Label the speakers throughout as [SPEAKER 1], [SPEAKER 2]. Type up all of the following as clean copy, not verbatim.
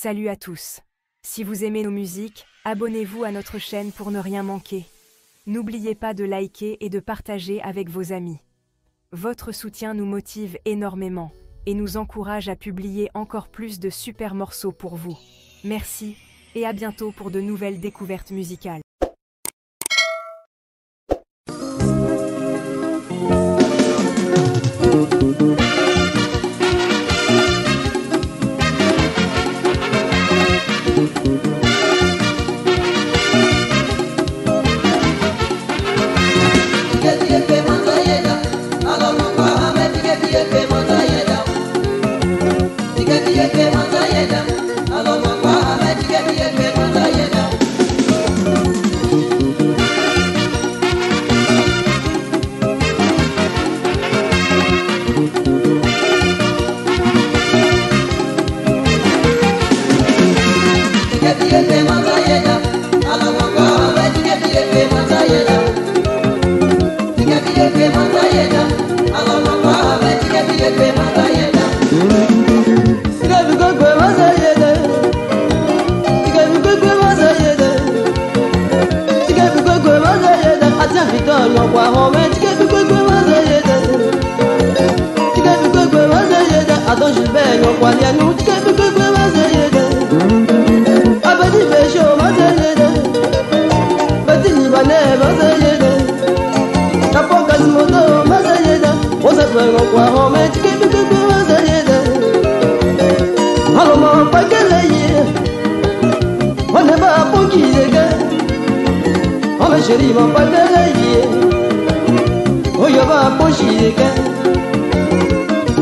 [SPEAKER 1] Salut à tous. Si vous aimez nos musiques, abonnez-vous à notre chaîne pour ne rien manquer. N'oubliez pas de liker et de partager avec vos amis. Votre soutien nous motive énormément et nous encourage à publier encore plus de super morceaux pour vous. Merci et à bientôt pour de nouvelles découvertes musicales.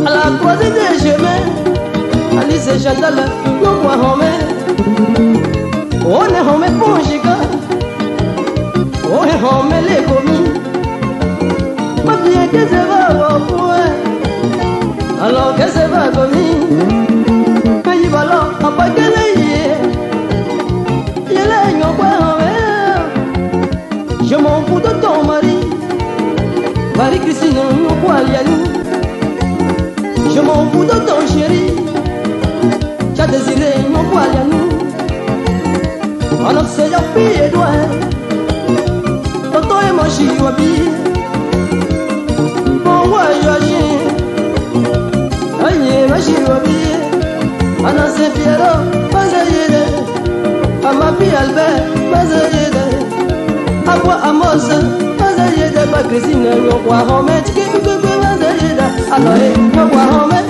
[SPEAKER 2] À la croisée des chemins, Alice et Chantal, non quoi on est homé pour chica, on est homé les commis. Ma bien que ça va au point, alors que ça va commis. Quand il va là, à pas que il est là, non quoi je m'en fous de ton mari. Marie-Christine, non quoi je m'en fous de ton chéri. J'ai désiré, non quoi alors c'est la fille et toi. Tonton et moi, je suis habillé. Bon voyage. Aïe, moi, je suis habillé. Anna Saint-Pierre, Mazaïde. À ma fille Albert, Mazaïde. À quoi Amos, Mazaïde. Pas Christine, non quoi remettre. Qui peut que Mazaïde. Alors, non quoi remettre.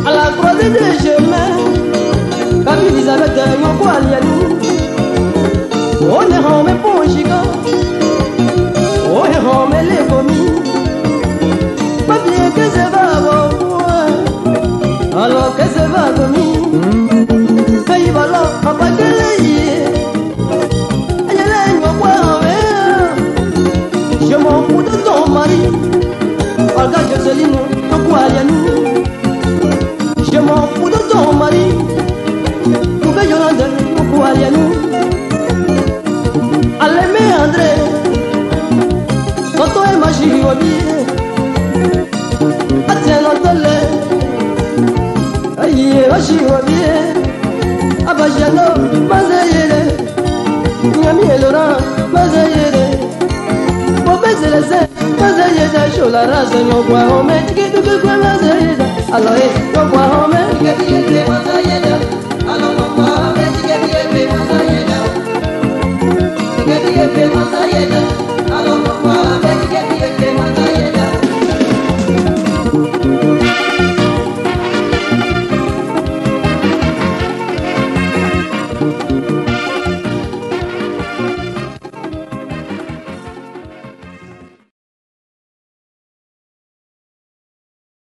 [SPEAKER 2] À la croisée des chemins, Camille Elisabeth, non quoi on est homé pour chica, on est homé les commis. Pas bien que ça va, alors que ça va commis. Oshi Obi Atienotole Aye Oshi Obi Abajano Mazayere Nyami Laurent Mazayere Bobezeleze Mazayeda Shola Raza Nyogwa Home Tikiduke Kwa Mazayeda Aloe Nyogwa Home Tikiduke Mazayeda Alo Nyogwa Home Tikiduke Mazayeda Tikiduke Mazayeda